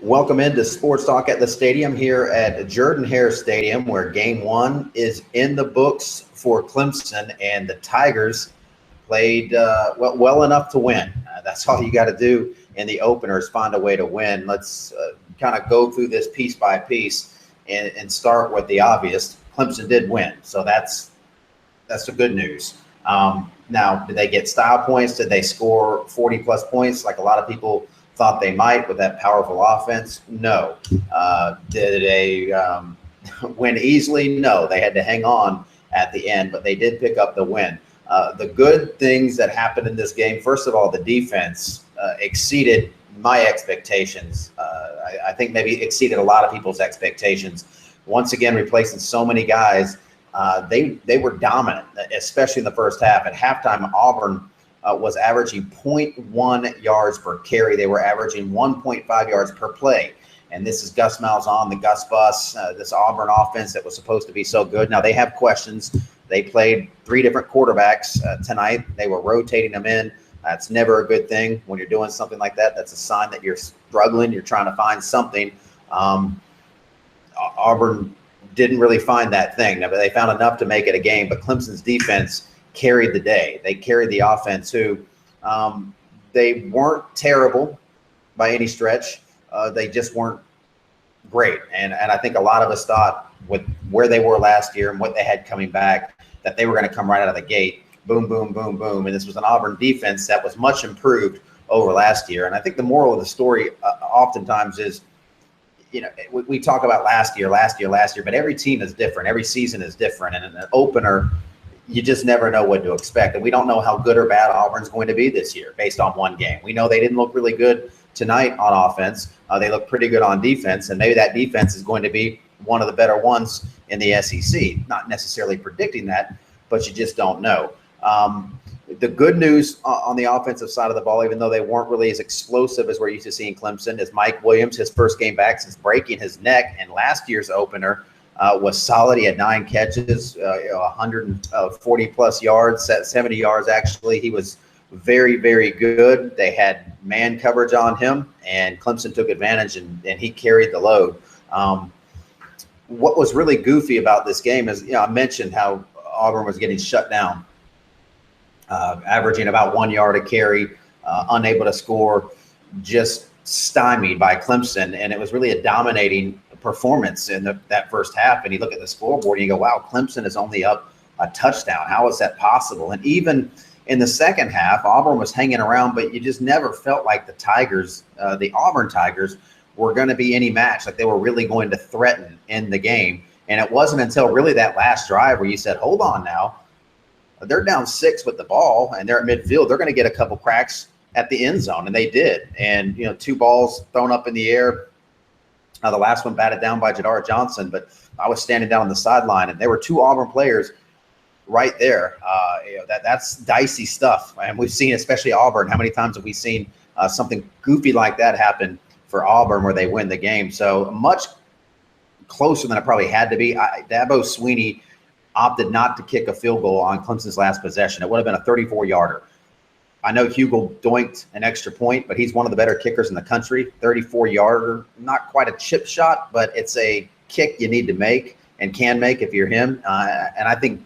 Welcome into Sports Talk at the Stadium here at Jordan-Hare Stadium, where Game 1 is in the books for Clemson, and the Tigers played well enough to win. That's all you got to do in the opener is find a way to win. Let's kind of go through this piece by piece and start with the obvious. Clemson did win, so that's the good news. Now, did they get style points? Did they score 40-plus points like a lot of people thought they might with that powerful offense? No. Did they win easily? No. They had to hang on at the end, but they did pick up the win. The good things that happened in this game, first of all, the defense exceeded my expectations. I think maybe exceeded a lot of people's expectations. Once again, replacing so many guys, they were dominant, especially in the first half. At halftime, Auburn was averaging 0.1 yards per carry. They were averaging 1.5 yards per play. And this is Gus Malzahn, the Gus Bus, this Auburn offense that was supposed to be so good. Now, they have questions. They played 3 different quarterbacks tonight. They were rotating them in. That's never a good thing when you're doing something like that. That's a sign that you're struggling. You're trying to find something. Auburn didn't really find that thing. Now, they found enough to make it a game, but Clemson's defense carried the day. They carried the offense too. They weren't terrible by any stretch. They just weren't great. And I think a lot of us thought with where they were last year and what they had coming back that they were going to come right out of the gate. Boom, boom, boom, boom. And this was an Auburn defense that was much improved over last year. And I think the moral of the story oftentimes is, we talk about last year, but every team is different. Every season is different. And in an opener, you just never know what to expect. And we don't know how good or bad Auburn's going to be this year based on one game. We know they didn't look really good tonight on offense. They look pretty good on defense, and maybe that defense is going to be one of the better ones in the SEC. Not necessarily predicting that, but you just don't know. The good news on the offensive side of the ball, even though they weren't really as explosive as we're used to seeing Clemson, is Mike Williams, his first game back since breaking his neck in last year's opener, was solid. He had 9 catches, 140-plus yards, 70 yards actually. He was very, very good. They had man coverage on him, and Clemson took advantage, and he carried the load. What was really goofy about this game is, I mentioned how Auburn was getting shut down, averaging about 1 yard a carry, unable to score, just stymied by Clemson, and it was really a dominating performance in that first half. And you look at the scoreboard and you go, wow, Clemson is only up a touchdown. How is that possible? And even in the second half, Auburn was hanging around, but you just never felt like the Tigers, the Auburn Tigers, were going to be any match, like they were really going to threaten in the game. And it wasn't until really that last drive where you said, hold on now, they're down 6 with the ball and they're at midfield. They're going to get a couple cracks at the end zone, and they did. And 2 balls thrown up in the air. The last one batted down by Jadar Johnson, but I was standing down on the sideline, and there were 2 Auburn players right there. That's dicey stuff, and we've seen, especially Auburn, how many times have we seen something goofy like that happen for Auburn where they win the game? So much closer than it probably had to be. Dabo Swinney opted not to kick a field goal on Clemson's last possession. It would have been a 34-yarder. I know Hugel doinked an extra point, but he's one of the better kickers in the country. 34-yarder, not quite a chip shot, but it's a kick you need to make and can make if you're him. And I think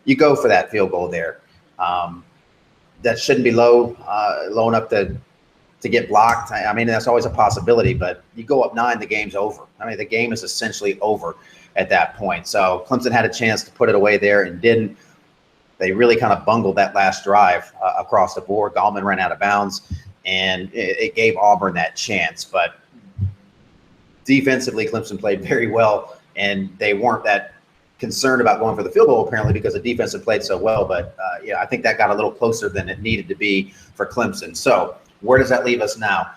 you go for that field goal there. That shouldn't be low enough to get blocked. I mean, that's always a possibility, but you go up 9, the game's over. I mean, the game is essentially over at that point. So Clemson had a chance to put it away there and didn't. They really kind of bungled that last drive across the board. Gallman ran out of bounds, and it gave Auburn that chance. But defensively, Clemson played very well, and they weren't that concerned about going for the field goal apparently because the defense had played so well. But, I think that got a little closer than it needed to be for Clemson. So where does that leave us now?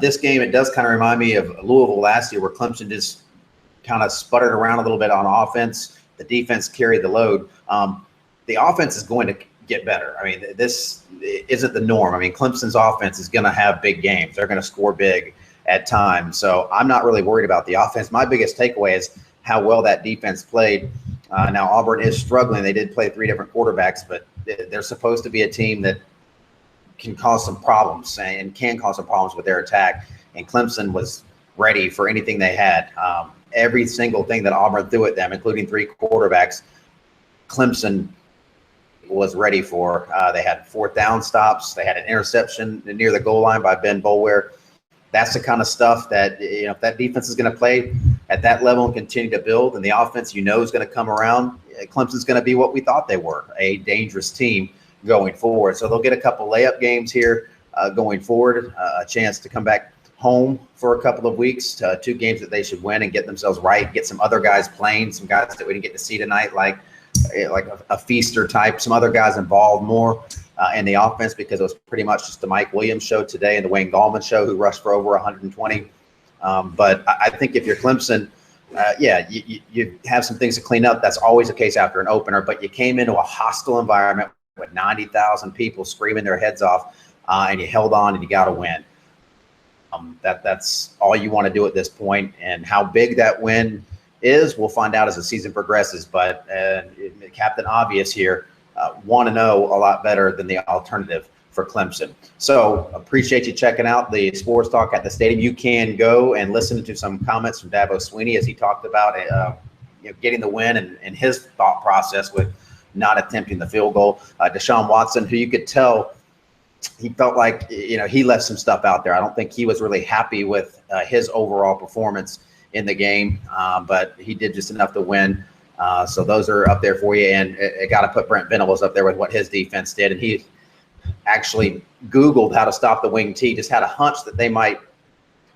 This game, it does kind of remind me of Louisville last year where Clemson just kind of sputtered around a little bit on offense. The defense carried the load. The offense is going to get better. I mean, this isn't the norm. I mean, Clemson's offense is going to have big games. They're going to score big at times. So I'm not really worried about the offense. My biggest takeaway is how well that defense played. Now, Auburn is struggling. They did play 3 different quarterbacks, but they're supposed to be a team that can cause some problems and can cause some problems with their attack. And Clemson was ready for anything they had. Every single thing that Auburn threw at them, including 3 quarterbacks, Clemson was ready for. They had 4th down stops. They had an interception near the goal line by Ben Boulware. That's the kind of stuff that, if that defense is going to play at that level and continue to build, and the offense is going to come around, Clemson's going to be what we thought they were, a dangerous team going forward. So they'll get a couple layup games here going forward, a chance to come back home for a couple of weeks, 2 games that they should win and get themselves right, get some other guys playing, some guys that we didn't get to see tonight, like a Feaster type, some other guys involved more in the offense, because it was pretty much just the Mike Williams show today and the Wayne Gallman show, who rushed for over 120. But I think if you're Clemson, you have some things to clean up. That's always the case after an opener, but you came into a hostile environment with 90,000 people screaming their heads off, and you held on and you got to win. That's all you want to do at this point, and how big that win is, we'll find out as the season progresses. But Captain Obvious here, want to know a lot better than the alternative for Clemson. So appreciate you checking out the Sports Talk at the Stadium. You can go and listen to some comments from Dabo Swinney as he talked about getting the win and his thought process with not attempting the field goal. Deshaun Watson, who you could tell he felt like he left some stuff out there. I don't think he was really happy with his overall performance in the game, but he did just enough to win. So those are up there for you, and I got to put Brent Venables up there with what his defense did. And he actually Googled how to stop the wing T, just had a hunch that they might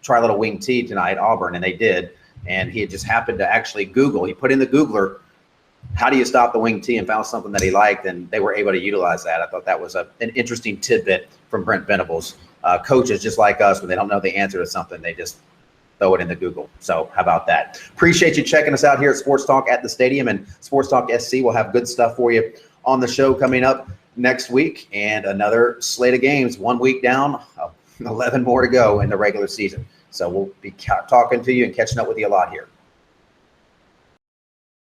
try a little wing T tonight, Auburn, and they did. And he had just happened to actually Google. He put in the Googler, how do you stop the wing T, and found something that he liked, and they were able to utilize that. I thought that was an interesting tidbit from Brent Venables. Coaches, just like us, when they don't know the answer to something, they just throw it in the Google. So how about that? Appreciate you checking us out here at Sports Talk at the Stadium, and Sports Talk SC will have good stuff for you on the show coming up next week, and another slate of games, 1 week down, 11 more to go in the regular season. So we'll be talking to you and catching up with you a lot here.